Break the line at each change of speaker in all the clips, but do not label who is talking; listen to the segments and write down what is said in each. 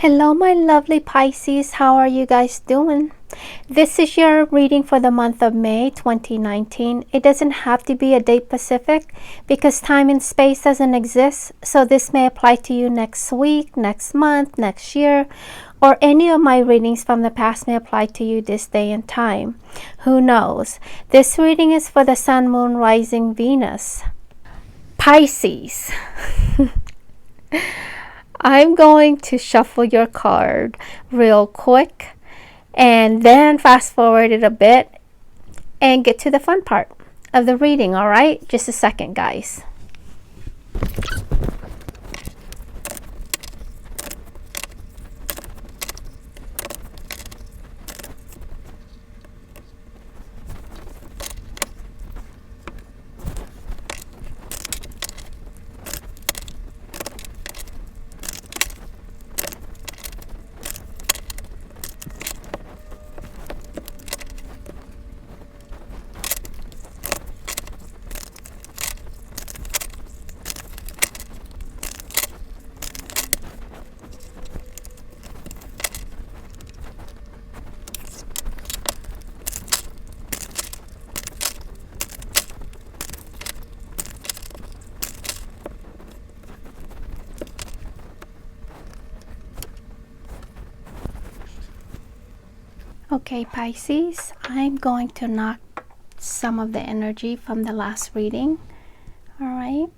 Hello, my lovely Pisces. How are you guys doing? This is your reading for the month of May 2019. It doesn't have to be a date specific because time and space doesn't exist. So this may apply to you next week, next month, next year, or any of my readings from the past may apply to you this day and time. Who knows? This reading is for the Sun, Moon, Rising, Venus. Pisces. I'm going to shuffle your card real quick and then fast forward it a bit and get to the fun part of the reading, all right? Just a second, guys. Okay, Pisces, I'm going to knock some of the energy from the last reading. All right.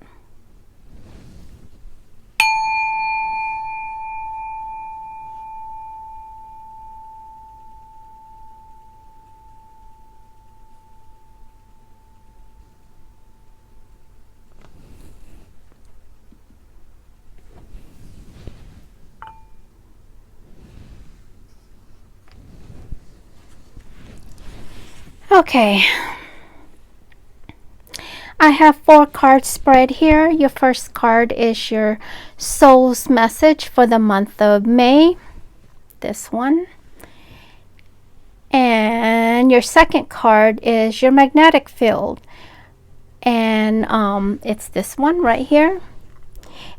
Okay, I have 4 cards spread here. Your first card is your soul's message for the month of May, this one. And your second card is your magnetic field, and it's this one right here.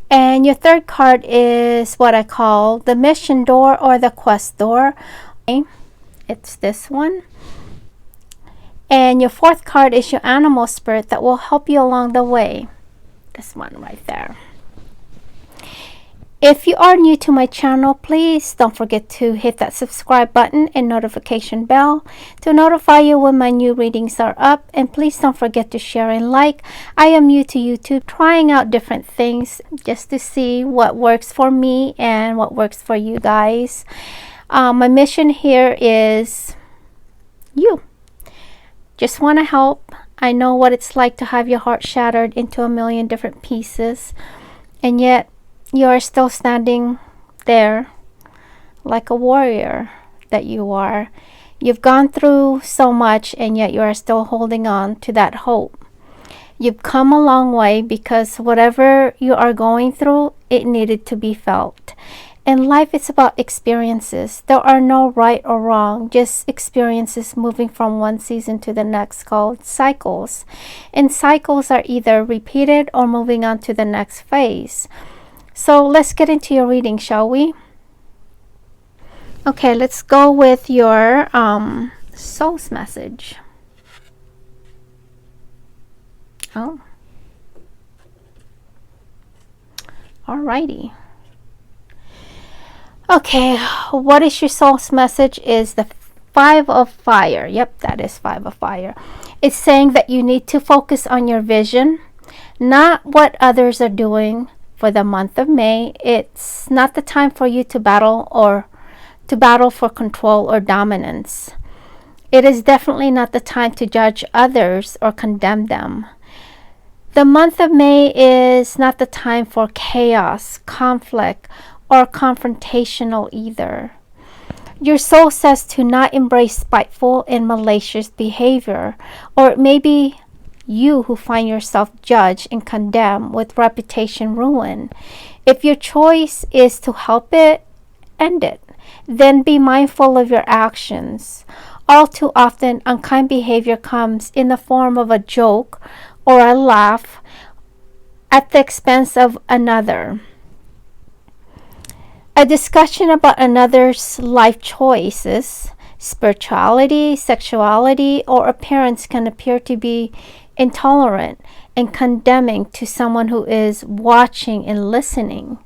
And your third card is what I call the mission door or the quest door. It's this one. And your fourth card is your animal spirit that will help you along the way. This one right there. If you are new to my channel, please don't forget to hit that subscribe button and notification bell to notify you when my new readings are up. And please don't forget to share and like. I am new to YouTube, trying out different things just to see what works for me and what works for you guys. My mission here is you. Just want to help. I know what it's like to have your heart shattered into a million different pieces, and yet you are still standing there like a warrior that you are. You've gone through so much, and yet you are still holding on to that hope. You've come a long way because whatever you are going through, it needed to be felt. And life is about experiences. There are no right or wrong, just experiences moving from one season to the next, called cycles. And cycles are either repeated or moving on to the next phase. So let's get into your reading, shall we? Okay, let's go with your soul's message. Oh. Alrighty. Okay, what is your soul's message is the 5 of fire. Yep, that is 5 of fire. It's saying that you need to focus on your vision, not what others are doing for the month of May. It's not the time for you to battle for control or dominance. It is definitely not the time to judge others or condemn them. The month of May is not the time for chaos, conflict, or confrontational either. Your soul says to not embrace spiteful and malicious behavior, or it may be you who find yourself judged and condemned with reputation ruin. If your choice is to help it, end it. Then be mindful of your actions. All too often, unkind behavior comes in the form of a joke or a laugh at the expense of another. A discussion about another's life choices, spirituality, sexuality, or appearance can appear to be intolerant and condemning to someone who is watching and listening.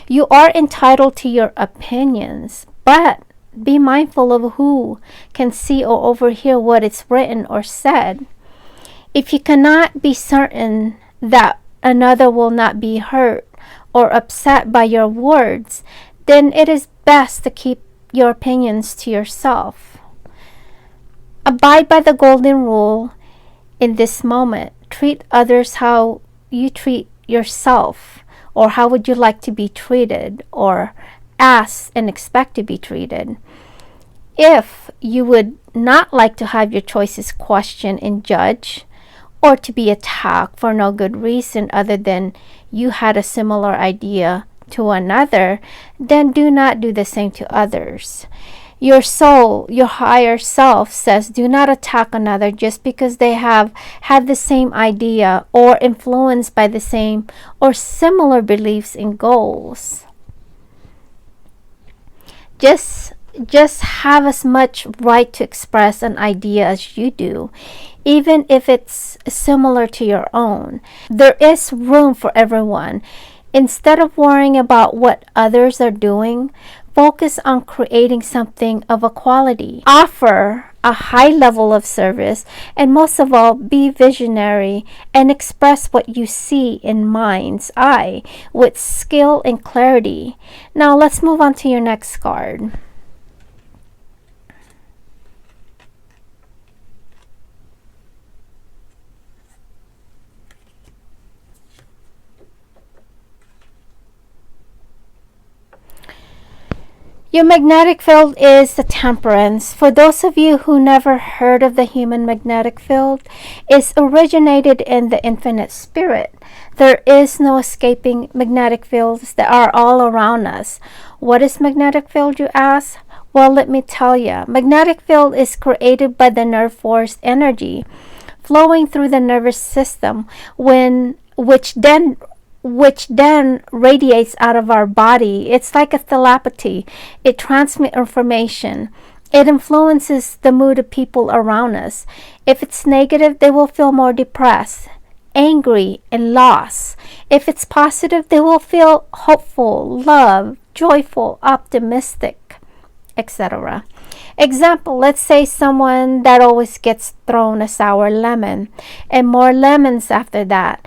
You are entitled to your opinions, but be mindful of who can see or overhear what is written or said. If you cannot be certain that another will not be hurt or upset by your words, then it is best to keep your opinions to yourself. Abide by the golden rule in this moment. Treat others how you treat yourself, or how would you like to be treated, or ask and expect to be treated. If you would not like to have your choices questioned and judged, or to be attacked for no good reason other than you had a similar idea to another, then do not do the same to others. Your soul, your higher self says do not attack another just because they have had the same idea or influenced by the same or similar beliefs and goals. Just have as much right to express an idea as you do, even if it's similar to your own. There is room for everyone. Instead of worrying about what others are doing, focus on creating something of a quality. Offer a high level of service, and most of all, be visionary and express what you see in mind's eye with skill and clarity. Now let's move on to your next card. Your magnetic field is the Temperance. For those of you who never heard of the human magnetic field, it's originated in the infinite spirit. There is no escaping magnetic fields that are all around us. What is magnetic field, you ask? Well, let me tell you. Magnetic field is created by the nerve force energy flowing through the nervous system, which then radiates out of our body. It's like a telepathy. It transmits information. It influences the mood of people around us. If it's negative, they will feel more depressed, angry, and lost. If it's positive, they will feel hopeful, love, joyful, optimistic, etc. Example, let's say someone that always gets thrown a sour lemon and more lemons after that.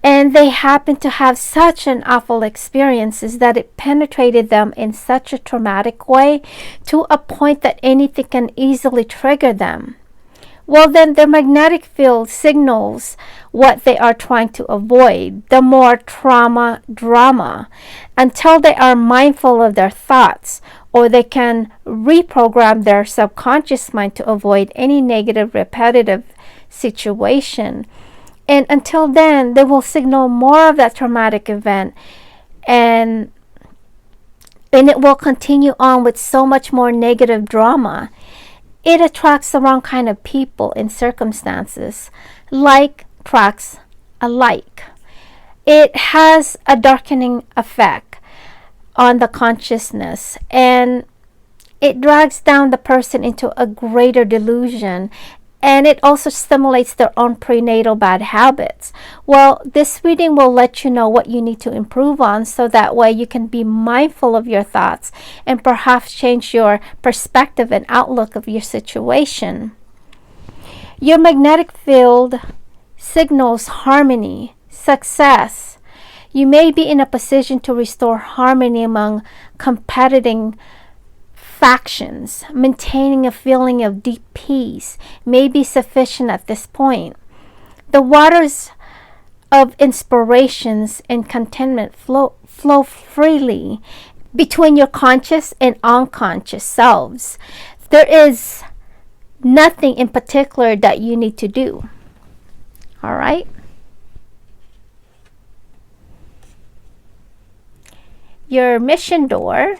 And they happen to have such an awful experiences that it penetrated them in such a traumatic way to a point that anything can easily trigger them. Well, then their magnetic field signals what they are trying to avoid, the more drama, until they are mindful of their thoughts, or they can reprogram their subconscious mind to avoid any negative repetitive situation. And until then, they will signal more of that traumatic event, and it will continue on with so much more negative drama. It attracts the wrong kind of people and circumstances. Like attracts alike. It has a darkening effect on the consciousness, and it drags down the person into a greater delusion. And it also stimulates their own prenatal bad habits. Well, this reading will let you know what you need to improve on, so that way you can be mindful of your thoughts and perhaps change your perspective and outlook of your situation. Your magnetic field signals harmony, success. You may be in a position to restore harmony among competing factions. Maintaining a feeling of deep peace may be sufficient at this point. The waters of inspirations and contentment flow freely between your conscious and unconscious selves. There is nothing in particular that you need to do. All right? Your mission door.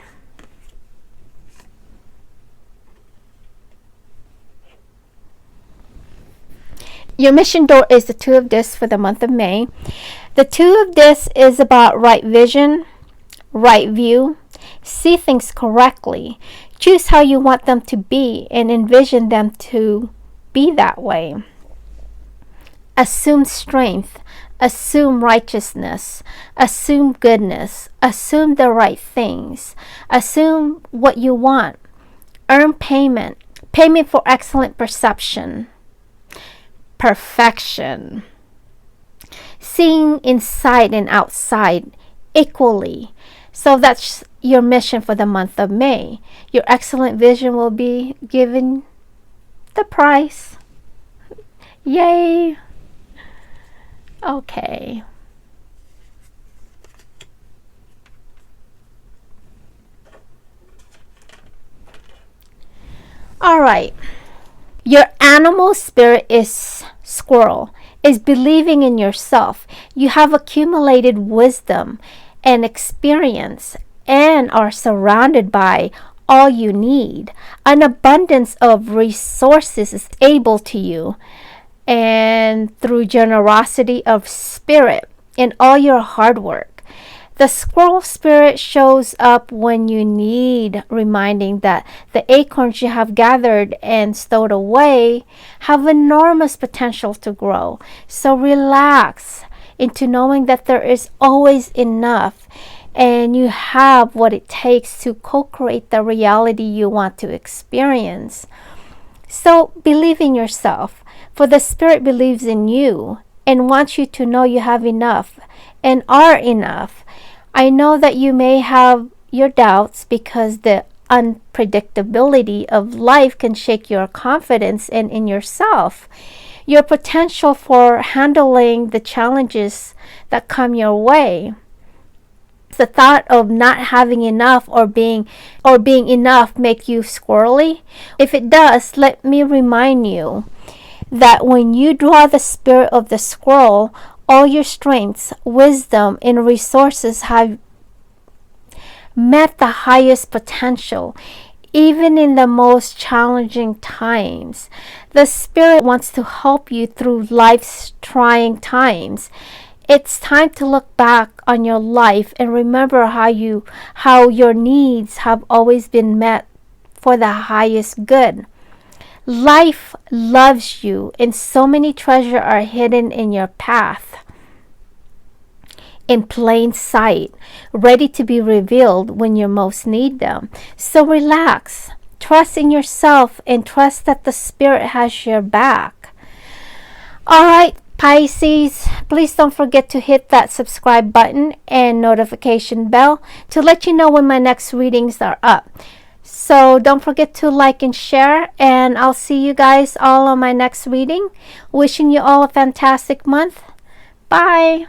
Your mission door is the Two of Discs for the month of May. The Two of Discs is about right vision, right view, See things correctly. Choose how you want them to be and envision them to be that way. Assume strength. Assume righteousness. Assume goodness. Assume the right things. Assume what you want. Earn payment. Payment for excellent perception. Perfection. Seeing inside and outside equally. So that's your mission for the month of May. Your excellent vision will be given the prize. Yay! Okay. All right. Your animal spirit is squirrel, is believing in yourself. You have accumulated wisdom and experience and are surrounded by all you need. An abundance of resources is able to you, and through generosity of spirit in all your hard work. The squirrel spirit shows up when you need reminding that the acorns you have gathered and stowed away have enormous potential to grow. So relax into knowing that there is always enough and you have what it takes to co-create the reality you want to experience. So believe in yourself, for the spirit believes in you and wants you to know you have enough and are enough. I know that you may have your doubts because the unpredictability of life can shake your confidence and in yourself. Your potential for handling the challenges that come your way. The thought of not having enough or being enough make you squirrely? If it does, let me remind you that when you draw the spirit of the squirrel, all your strengths, wisdom, and resources have met the highest potential, even in the most challenging times. The spirit wants to help you through life's trying times. It's time to look back on your life and remember how your needs have always been met for the highest good. Life loves you, and so many treasures are hidden in your path, in plain sight, ready to be revealed when you most need them. So relax, trust in yourself, and trust that the spirit has your back. All right, Pisces, please don't forget to hit that subscribe button and notification bell to let you know when my next readings are up. So don't forget to like and share, and I'll see you guys all on my next reading. Wishing you all a fantastic month. Bye.